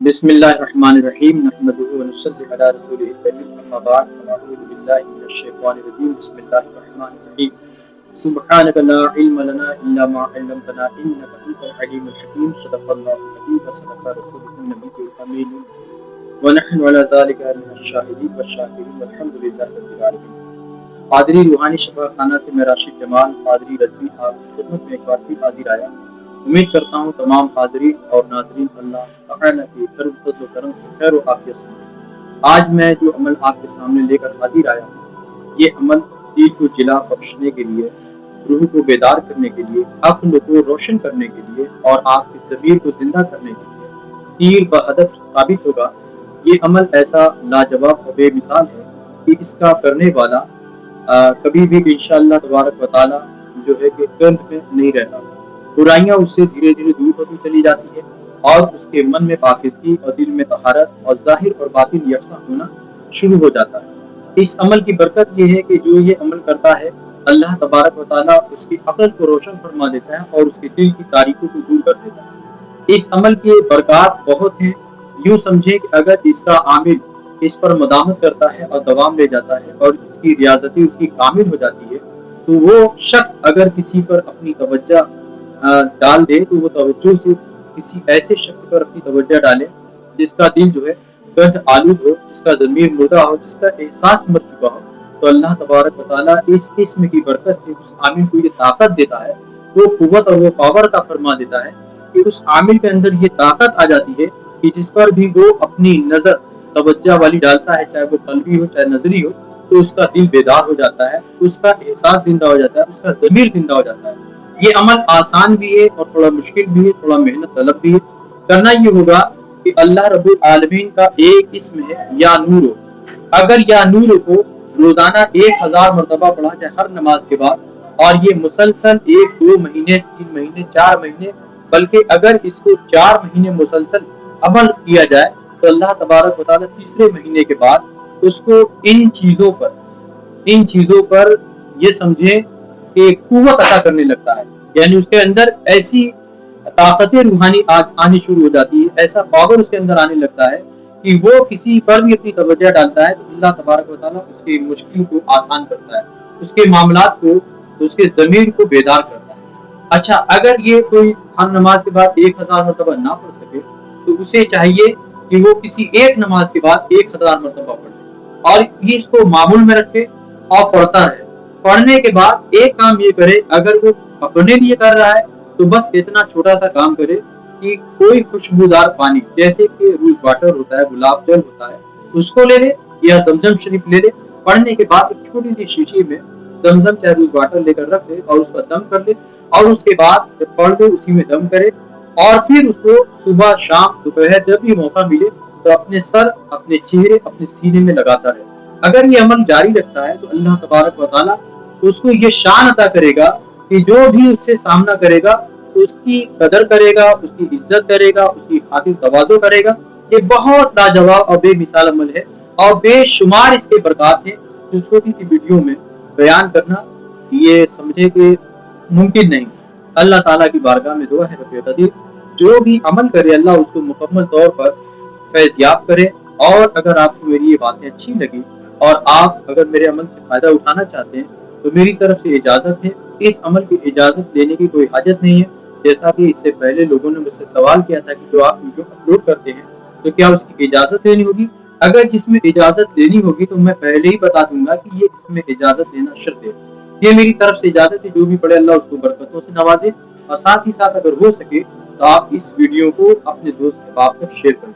بسم اللہ الرحمن الرحیم نحمدہ ونصلی علی رسولہ الکریم اما بعد فاعوذ باللہ من الشیطان الرجیم بسم اللہ الرحمن الرحیم سبحانک لا علم لنا الا ما علمتنا انک انت العلیم الحکیم صدق اللہ العظیم وصدق رسولہ النبی الامین ونحن علی ذلک من الشاہدین والشاکرین والحمد للہ رب العالمین۔ قادری روحانی شفا خانہ سے میں راشد جمال قادری رضوی آپ کی خدمت میں ایک بار پھر حاضر آیا۔ امید کرتا ہوں تمام حاضرین اور ناظرین اللہ تعالی کی فضل و کرم سے خیر و عافیت سے۔ آج میں جو عمل آپ کے سامنے لے کر حاضر آیا ہوں، یہ عمل دل کو جلا بخشنے کے لیے، روح کو بیدار کرنے کے لیے، عقل کو روشن کرنے کے لیے اور آپ کی ضمیر کو زندہ کرنے کے لیے تیر بہدف ثابت ہوگا۔ یہ عمل ایسا لاجواب و بے مثال ہے کہ اس کا کرنے والا کبھی بھی انشاءاللہ تبارک و تعالی جو ہے کہ گند میں نہیں رہتا۔ برائیاں اس سے دھیرے دھیرے دور ہوتی چلی جاتی ہے اور اس کے من میں پاکیزگی اور دل میں طہارت اور ظاہر اور باطن یکساں ہونا شروع ہو جاتا ہے۔ اس عمل کی برکت یہ ہے کہ جو یہ عمل کرتا ہے اللہ تبارک و تعالیٰ اس کی عقل کو روشن فرما دیتا ہے اور اس کے دل کی تاریکیوں کو دور کر دیتا ہے۔ اس عمل کے برکات بہت ہیں۔ یوں سمجھیں کہ اگر اس کا عامل اس پر مداومت کرتا ہے اور دوام لے جاتا ہے اور اس کی ریاضتی اس کی کامل ہو جاتی ہے تو وہ شخص اگر کسی پر اپنی توجہ ڈال دے تو وہ توجہ سے کسی ایسے شخص پر اپنی توجہ ڈالے جس کا دل جو ہے گند آلود ہو، جس کا ضمیر مردہ ہو، جس کا احساس مر چکا ہو، تو اللہ تبارک و تعالیٰ اس قسم کی برکت سے اس عامل کو یہ طاقت دیتا ہے، وہ قوت اور وہ پاور کا فرما دیتا ہے کہ اس عامل کے اندر یہ طاقت آ جاتی ہے کہ جس پر بھی وہ اپنی نظر توجہ والی ڈالتا ہے، چاہے وہ قلبی ہو چاہے نظری ہو، تو اس کا دل بیدار ہو جاتا ہے، اس کا احساس زندہ ہو جاتا ہے، اس کا ضمیر زندہ ہو جاتا ہے۔ یہ عمل آسان بھی ہے اور تھوڑا مشکل بھی ہے، تھوڑا محنت طلب بھی ہے۔ کرنا یہ ہوگا کہ اللہ رب العالمین کا ایک اسم ہے یا نورو، اگر یا نورو کو روزانہ 1000 مرتبہ پڑھا جائے ہر نماز کے بعد، اور یہ مسلسل 1 2 مہینے 3 مہینے 4 مہینے بلکہ اگر اس کو 4 مہینے مسلسل عمل کیا جائے تو اللہ تبارک و تعالیٰ تیسرے مہینے کے بعد اس کو ان چیزوں پر یہ سمجھیں کہ قوت عطا کرنے لگتا ہے، یعنی اس کے اندر ایسی طاقت روحانی آنی شروع ہو جاتی ہے، ایسا پاور اس کے اندر آنے لگتا ہے کہ وہ کسی پر بھی اپنی توجہ ڈالتا ہے تو اللہ تبارک و تعالیٰ اس کی مشکل کو آسان کرتا ہے، اس کے معاملات کو، اس کے ضمیر کو بیدار کرتا ہے۔ اچھا، اگر یہ کوئی ہر نماز کے بعد 1000 مرتبہ نہ پڑھ سکے تو اسے چاہیے کہ وہ کسی ایک نماز کے بعد 1000 مرتبہ پڑھے اور یہ اس کو معمول میں رکھے اور پڑھتا رہے۔ پڑھنے کے بعد ایک کام یہ کرے، اگر وہ اپنے لیے کر رہا ہے تو بس اتنا چھوٹا سا کام کرے کہ کوئی خوشبودار پانی جیسے کہ روز واٹر ہوتا ہے، گلاب جل ہوتا ہے، اس کو لے لے یا زمزم شریف لے لے۔ پڑھنے کے بعد ایک چھوٹی سی شیشی میں زمزم چاہے روز واٹر لے کر رکھ دے اور اس کا دم کر لے، اور اس کے بعد جب پڑھ دے اسی میں دم کرے، اور پھر اس کو صبح شام دوپہر جب بھی موقع ملے تو اپنے سر، اپنے چہرے، اپنے سینے میں لگاتا رہے۔ اگر یہ عمل جاری رکھتا ہے تو اللہ تبارک و تعالیٰ اس کو یہ شان عطا کرے گا کہ جو بھی اس سے سامنا کرے گا اس کی قدر کرے گا، اس کی عزت کرے گا، اس کی خاطر تواضع کرے گا۔ یہ بہت لاجواب اور بے مثال عمل ہے اور بے شمار اس کے برکات ہیں جو چھوٹی سی ویڈیو میں بیان کرنا یہ سمجھے کہ ممکن نہیں۔ اللہ تعالیٰ کی بارگاہ میں دعا ہے رب قدیر جو بھی عمل کرے اللہ اس کو مکمل طور پر فیض یاب کرے۔ اور اگر آپ کو میری یہ باتیں اچھی لگی اور آپ اگر میرے عمل سے فائدہ اٹھانا چاہتے ہیں تو میری طرف سے اجازت ہے۔ اس عمل کی اجازت لینے کی کوئی حاجت نہیں ہے، جیسا کہ اس سے پہلے لوگوں نے مجھ سے سوال کیا تھا کہ جو آپ ویڈیو اپلوڈ کرتے ہیں تو کیا اس کی اجازت لینی ہوگی؟ اگر جس میں اجازت لینی ہوگی تو میں پہلے ہی بتا دوں گا کہ یہ اس میں اجازت لینا شرط ہے۔ یہ میری طرف سے اجازت ہے، جو بھی پڑھے اللہ اس کو برکتوں سے نوازے، اور ساتھ ہی ساتھ اگر ہو سکے تو آپ اس ویڈیو کو اپنے دوست احباب تک شیئر کریں۔